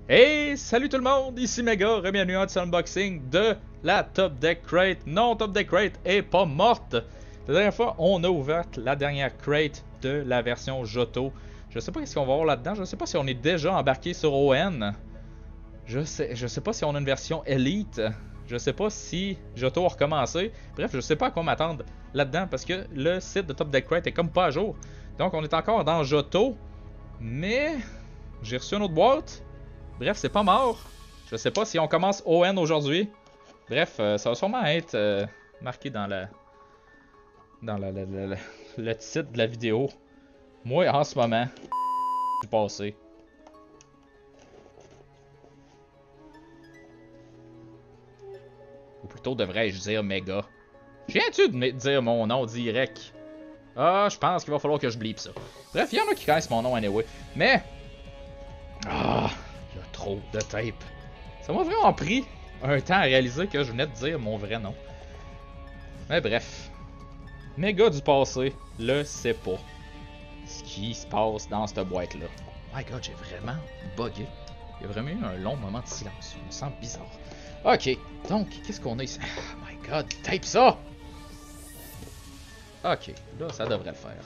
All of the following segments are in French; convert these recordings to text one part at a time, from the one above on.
Hey, salut tout le monde, ici Mega, bienvenue à un unboxing de la Top Deck Crate. Non, Top Deck Crate est pas morte. La dernière fois, on a ouvert la dernière crate de la version Johto. Je sais pas ce qu'on va avoir là-dedans, je sais pas si on est déjà embarqué sur ON. Je sais pas si on a une version Elite. Je sais pas si Johto a recommencé. Bref, je sais pas à quoi m'attendre là-dedans parce que le site de Top Deck Crate est comme pas à jour. Donc on est encore dans Johto, mais j'ai reçu une autre boîte. Bref, c'est pas mort. Je sais pas si on commence ON aujourd'hui. Bref, ça va sûrement être marqué dans le titre de la vidéo. Moi, en ce moment, du passé. Ou plutôt devrais-je dire méga. Viens-tu de me dire mon nom direct? Ah, je pense qu'il va falloir que je bleep ça. Bref, il y en a qui connaissent mon nom anyway. Mais... Ah... Il y a trop de tape. Ça m'a vraiment pris un temps à réaliser que je venais de dire mon vrai nom. Mais bref. Méga du passé le sait pas ce qui se passe dans cette boîte-là. My god, j'ai vraiment bugué. Il y a vraiment eu un long moment de silence. Je me sens bizarre. Ok, donc, qu'est-ce qu'on a ici? Oh my god, tape ça! Ok, là, ça devrait le faire.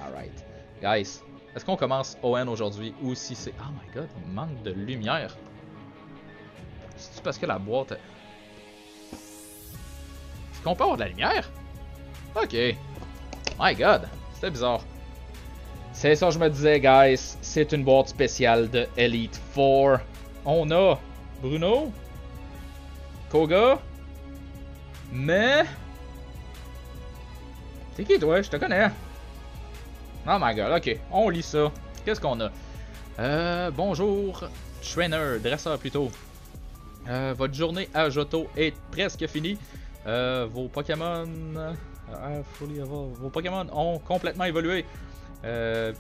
Alright. Guys, est-ce qu'on commence ON aujourd'hui ou si c'est... Oh my god, il manque de lumière. C'est-tu parce que la boîte... Est-ce qu'on peut avoir de la lumière? Ok. My god, c'était bizarre. C'est ça je me disais, guys. C'est une boîte spéciale de Elite 4. On a Bruno, Koga, mais... C'est qui toi? Je te connais. Oh my god, ok, on lit ça. Qu'est-ce qu'on a? Bonjour, trainer, dresseur plutôt. Votre journée à Johto est presque finie. Vos Pokémon... vos Pokémon ont complètement évolué.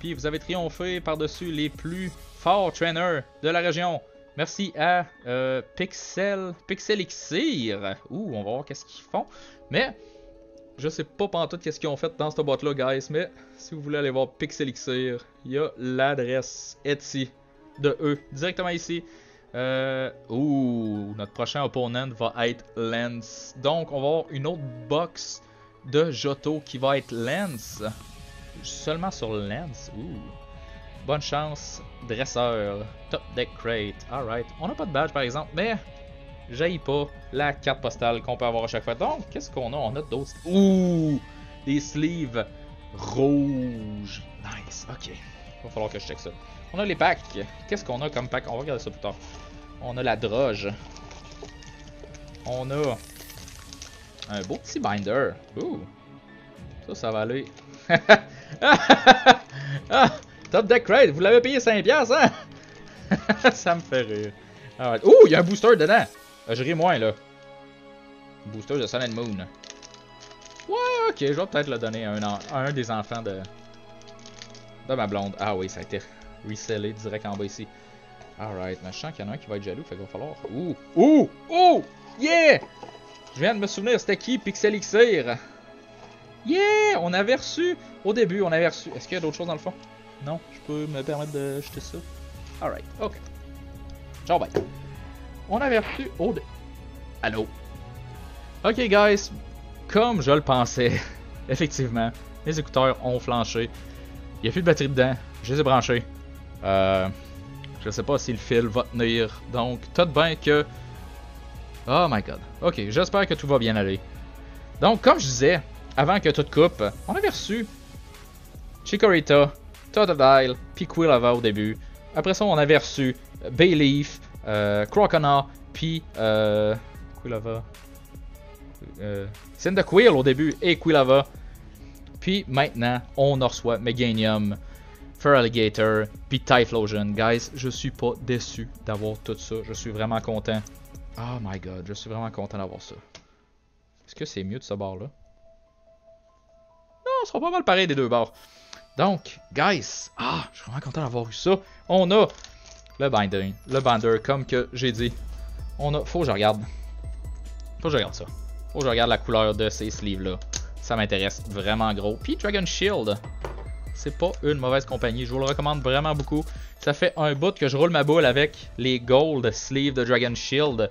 Puis vous avez triomphé par-dessus les plus forts trainers de la région. Merci à Pixelixir. Ouh, on va voir qu'est-ce qu'ils font. Mais... Je sais pas pantoute qu'est-ce qu'ils ont fait dans cette boîte-là, guys, mais si vous voulez aller voir Pixelixir, il y a l'adresse Etsy de eux, directement ici. Notre prochain opponent va être Lance. Donc, on va avoir une autre box de Johto qui va être Lance. Seulement sur Lance. Bonne chance, dresseur. Top Deck Crate. Alright. On n'a pas de badge, par exemple, mais... J'haïs pas la carte postale qu'on peut avoir à chaque fois. Donc, qu'est-ce qu'on a? On a d'autres... Des sleeves rouges. Nice, ok. Il va falloir que je check ça. On a les packs. Qu'est-ce qu'on a comme pack? On va regarder ça plus tard. On a la droge. On a un beau petit binder. Ça va aller. Top Deck Crate, vous l'avez payé 5$, hein? Ça me fait rire. Right. Il y a un booster dedans. Je ris moins, là. Booster de Sun and Moon. Ouais, ok, je vais peut-être le donner à un des enfants de ma blonde. Ah oui, ça a été resellé direct en bas ici. Alright, mais je sens qu'il y en a un qui va être jaloux, fait qu'il va falloir... Yeah! Je viens de me souvenir, c'était qui? Pixelixir. Yeah! On avait reçu... Au début, on avait reçu... Est-ce qu'il y a d'autres choses dans le fond? Non, je peux me permettre de jeter ça. Alright, ok. Ciao, bye. On avait reçu... Allô? Ok, guys. Comme je le pensais, effectivement, les écouteurs ont flanché. Il n'y a plus de batterie dedans. Je les ai branchés. Je sais pas si le fil va tenir. Donc, tout bien que... Oh my god. Ok, j'espère que tout va bien aller. Donc, comme je disais, avant que tout coupe, on avait reçu Chikorita, Totodile, puis Quilava au début. Après ça, on avait reçu Bayleef, Croconaw, puis Quilava. Cyndaquil au début et Quilava. Puis maintenant, on en reçoit Meganium, Feraligatr, puis Typhlosion. Guys, je suis pas déçu d'avoir tout ça. Je suis vraiment content. Oh my god, je suis vraiment content d'avoir ça. Est-ce que c'est mieux de ce bord-là? Non, ce sera pas mal pareil des deux bords. Donc, guys, je suis vraiment content d'avoir eu ça. On a le binder, comme que j'ai dit. On a... Faut que je regarde. Faut que je regarde ça. Faut que je regarde la couleur de ces sleeves-là. Ça m'intéresse vraiment gros. Puis Dragon Shield. c'est pas une mauvaise compagnie. Je vous le recommande vraiment beaucoup. Ça fait un bout que je roule ma boule avec les Gold Sleeve de Dragon Shield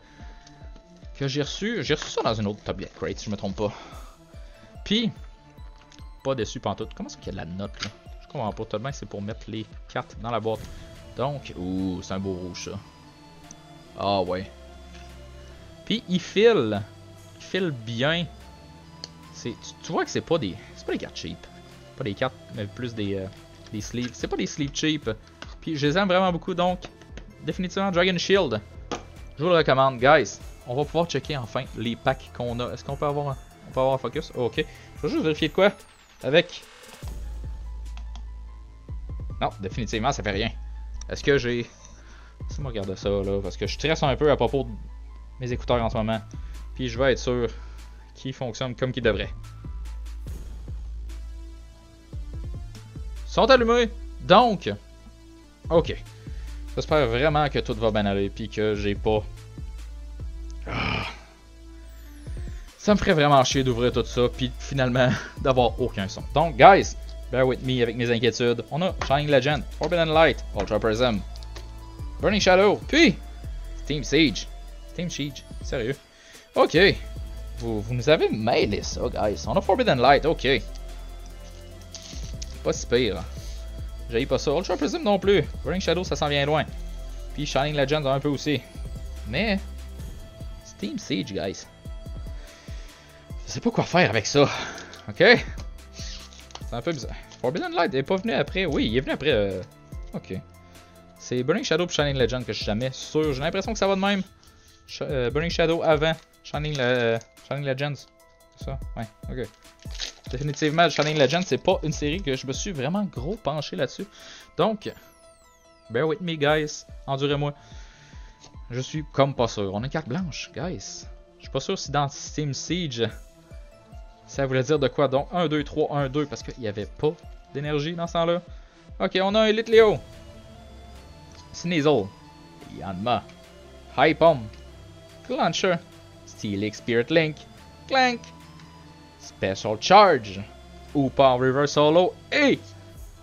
que j'ai reçu. J'ai reçu ça dans une autre Top Get Crate, si je me trompe pas. Puis, pas déçu pantoute. Comment est-ce qu'il y a de la note là? Je comprends pas. Tout de même, c'est pour mettre les cartes dans la boîte. Donc, ouh, c'est un beau rouge ça. Ah ouais. Puis, il file bien. Tu vois que c'est pas des cartes cheap. Pas des cartes, mais plus des sleeves. C'est pas des sleeves cheap. Puis je les aime vraiment beaucoup, donc définitivement Dragon Shield. Je vous le recommande, guys. On va pouvoir checker enfin les packs qu'on a. Est-ce qu'on peut avoir un focus? Oh, ok. Je vais juste vérifier de quoi. Avec... Non, définitivement, ça fait rien. Est-ce que j'ai... Laissez-moi regarder ça, là, parce que je stresse un peu à propos de mes écouteurs en ce moment. Puis je vais être sûr qu'ils fonctionnent comme qu'ils devraient. Sont allumés. Donc, ok. J'espère vraiment que tout va bien aller, puis que j'ai pas... Ça me ferait vraiment chier d'ouvrir tout ça, puis finalement d'avoir aucun son. Donc, guys, bear with me avec mes inquiétudes. On a Shining Legend, Forbidden Light, Ultra Prism, Burning Shadow, puis Steam Siege. Steam Siege, sérieux. Ok. Vous nous avez mêlé ça, guys. On a Forbidden Light, ok. Pas si pire. J'haïs pas ça. Ultra Prism non plus. Burning Shadow, ça s'en vient loin. Puis Shining Legends un peu aussi. Mais Steam Siege, guys. Je sais pas quoi faire avec ça. Ok? C'est un peu bizarre. Forbidden Light est pas venu après. Oui, il est venu après. Ok. C'est Burning Shadow et Shining Legend que je suis jamais sûr. J'ai l'impression que ça va de même. Burning Shadow avant Shining Legends. C'est ça? Ouais, ok. Définitivement, Shining Legends, c'est pas une série que je me suis vraiment gros penché là-dessus. Donc, bear with me, guys. Endurez-moi. Je suis comme pas sûr. On a une carte blanche, guys. Je suis pas sûr si dans Steam Siege, ça voulait dire de quoi. Donc, 1, 2, 3, 1, 2, parce qu'il n'y avait pas d'énergie dans ce temps-là. Ok, on a un Elite Leo. Sneasel. Yanma. High Palm. Clancher. Steelix Spirit Link. Clank. Special Charge. Upa Reverse Holo. Et...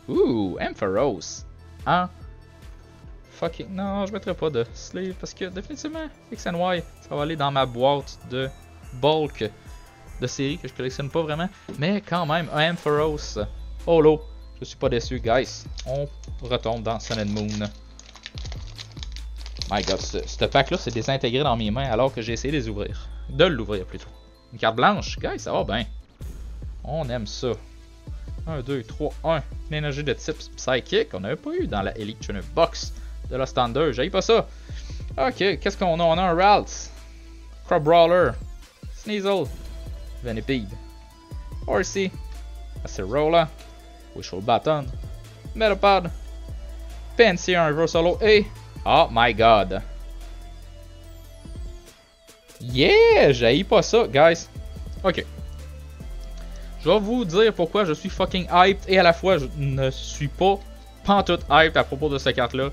Ampharos. Hein? Fucking... Non, je mettrai pas de sleeve parce que définitivement, X and Y, ça va aller dans ma boîte de bulk de série que je collectionne pas vraiment. Mais quand même, un Ampharos Holo. Je suis pas déçu, guys. On retombe dans Sun and Moon. My god, ce pack-là s'est désintégré dans mes mains alors que j'ai essayé de les ouvrir. De l'ouvrir plutôt. Une carte blanche, guys, ça va bien. On aime ça. 1, 2, 3, 1. Une énergie de type Psychic. On n'avait pas eu dans la Elite Trainer Box de la Standard. J'aille pas ça. Ok, qu'est-ce qu'on a? On a un Ralts. Crab Brawler. Sneasel. Venipede. Horsey. Acerola. Wishful Baton. Metapod. Pensy, un Reverse Holo et... Oh my god. Yeah! J'haïs pas ça, guys. Ok. Je vais vous dire pourquoi je suis fucking hyped et à la fois je ne suis pas pantoute hyped à propos de cette carte-là.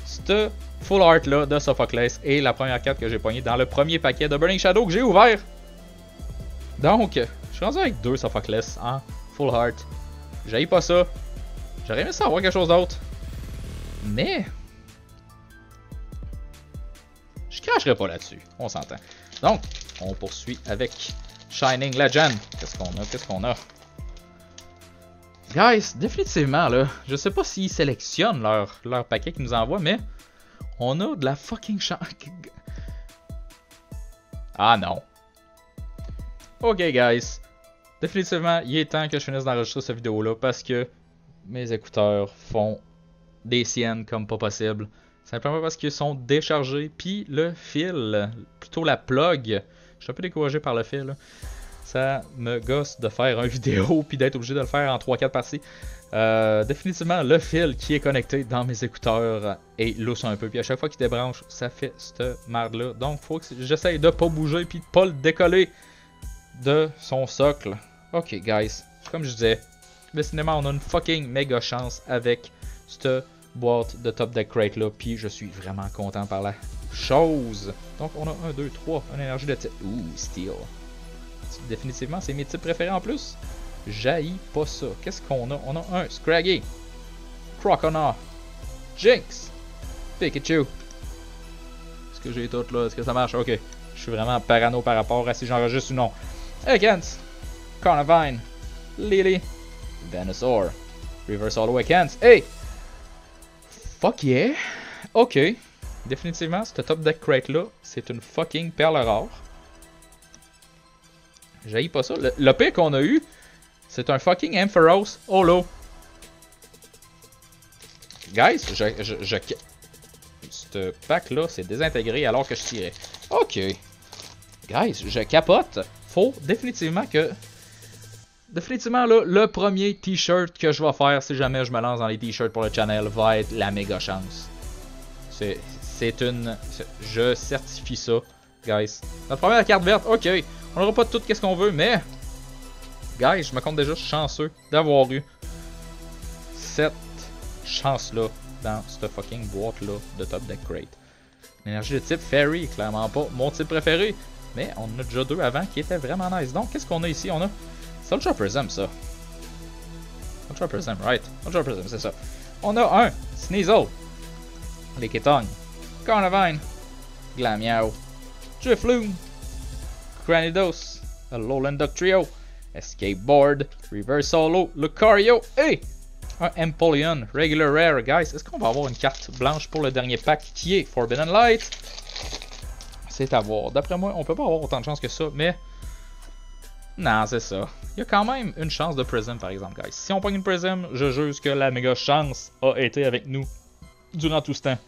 Cette full art là de Sophocles est la première carte que j'ai pognée dans le premier paquet de Burning Shadow que j'ai ouvert. Donc, je suis rendu avec 2 Sophocles en full art. J'haïs pas ça. J'aurais aimé savoir quelque chose d'autre. Mais... je cracherai pas là-dessus. On s'entend. Donc, on poursuit avec Shining Legend. Qu'est-ce qu'on a? Guys, définitivement, là, je sais pas s'ils sélectionnent leur paquet qu'ils nous envoient, mais on a de la fucking chance. Ah non. Ok, guys. Définitivement, il est temps que je finisse d'enregistrer cette vidéo-là parce que mes écouteurs font des siennes comme pas possible. Simplement parce qu'ils sont déchargés. Puis le fil, plutôt la plug, je suis un peu découragé par le fil. Là. Ça me gosse de faire une vidéo puis d'être obligé de le faire en 3-4 parties. Définitivement, le fil qui est connecté dans mes écouteurs est lousse un peu. Puis à chaque fois qu'il débranche, ça fait cette merde-là. Donc, faut que j'essaye de pas bouger puis de pas le décoller de son socle. Ok, guys. Comme je disais, décidément, on a une fucking méga chance avec cette boîte de Top Deck Crate là, puis je suis vraiment content par la chose. Donc on a 1, 2, 3, une énergie de type. Steel. Définitivement, c'est mes types préférés en plus. J'haïs pas ça. Qu'est-ce qu'on a? On a un Scraggy, Croconaw, Jinx, Pikachu. Est-ce que j'ai tout là? Est-ce que ça marche? Ok. Je suis vraiment parano par rapport à si j'enregistre ou non. Ekans, Carnivine, Lily, Venusaur, Reverse Holo Ekans. Hey! Fuck yeah! Ok. Définitivement, ce top deck crate là, c'est une fucking perle rare. J'haïs pas ça. Le pire qu'on a eu, c'est un fucking Ampharos Holo. Guys, ce pack là, c'est désintégré alors que je tirais. Ok. Guys, je capote. Faut définitivement que... Définitivement là, le premier t-shirt que je vais faire si jamais je me lance dans les t-shirts pour le channel va être la méga chance. C'est une... Je certifie ça, guys. Notre première carte verte, ok. On n'aura pas tout qu'est-ce qu'on veut, mais... Guys, je me compte déjà chanceux d'avoir eu cette chance-là dans cette fucking boîte-là de Top Deck Crate. L'énergie de type Fairy, clairement pas mon type préféré. Mais on en a déjà deux avant qui étaient vraiment nice. Donc, qu'est-ce qu'on a ici? On a Ultra Prism, ça. Ultra Prism, right. Ultra Prism, c'est ça. On a un Sneasel, Lickitung, Carnivine, Glameow, Drifloon, Cranidos, Alolan Duck Trio, Escape Board, Reverse Holo, Lucario et un Empoleon Regular Rare. Guys, est-ce qu'on va avoir une carte blanche pour le dernier pack qui est Forbidden Light? C'est à voir. D'après moi, on peut pas avoir autant de chance que ça, mais... Non, c'est ça. Il y a quand même une chance de Prism, par exemple, guys. Si on pogne une Prism, je juge que la méga chance a été avec nous durant tout ce temps.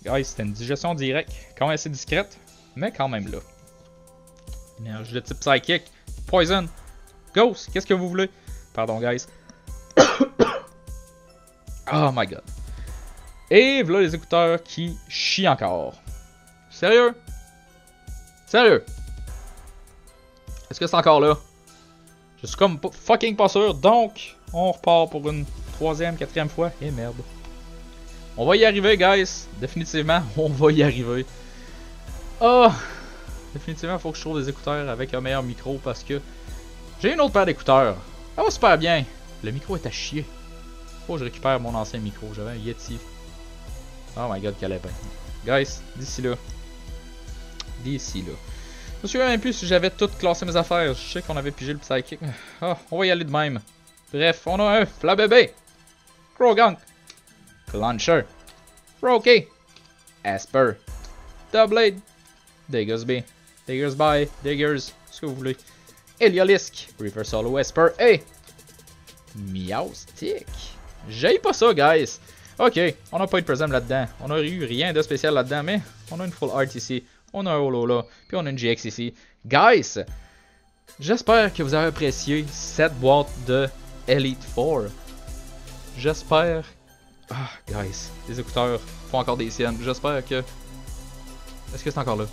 Guys, c'était une digestion directe, quand même assez discrète, mais quand même là. Énergie de type Psychic, Poison, Ghost, qu'est-ce que vous voulez? Pardon, guys. Oh my god. Et voilà les écouteurs qui chient encore. Sérieux? Sérieux? Est-ce que c'est encore là? Je suis comme fucking pas sûr, donc on repart pour une troisième, quatrième fois. Et merde. On va y arriver, guys. Définitivement, on va y arriver. Oh! Définitivement, il faut que je trouve des écouteurs avec un meilleur micro parce que j'ai une autre paire d'écouteurs. Ça va super bien. Le micro est à chier. Faut que je récupère mon ancien micro. J'avais un Yeti. Oh my god, quel épin. Guys, d'ici là. D'ici là. Je me souviens même plus si j'avais tout classé mes affaires. Je sais qu'on avait pigé le Psychic. Ah, on va y aller de même. Bref, on a un Flabébé, Croagunk, Clauncher, Froakie, Asper, Doublade, Diggersby, Diggers, ce que vous voulez, Heliolisk, Reverse Holo Asper et Meowstic. J'aille pas ça, guys. Ok, on n'a pas eu de Prism là-dedans. On n'a eu rien de spécial là-dedans, mais on a une Full Art ici. On a un Holo là, puis on a une GX ici. Guys, j'espère que vous avez apprécié cette boîte de Elite Four. J'espère... Ah, guys, les écouteurs font encore des siennes. J'espère que... Est-ce que c'est encore là?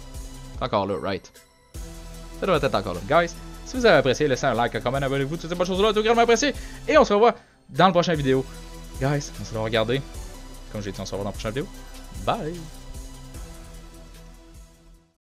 C'est encore là, right? Ça doit être encore là. Guys, si vous avez apprécié, laissez un like, un comment, abonnez-vous, toutes ces bonnes choses-là, tout grandement apprécié. Et on se revoit dans la prochaine vidéo. Guys, on se va regarder. Comme j'ai dit, on se revoit dans la prochaine vidéo. Bye!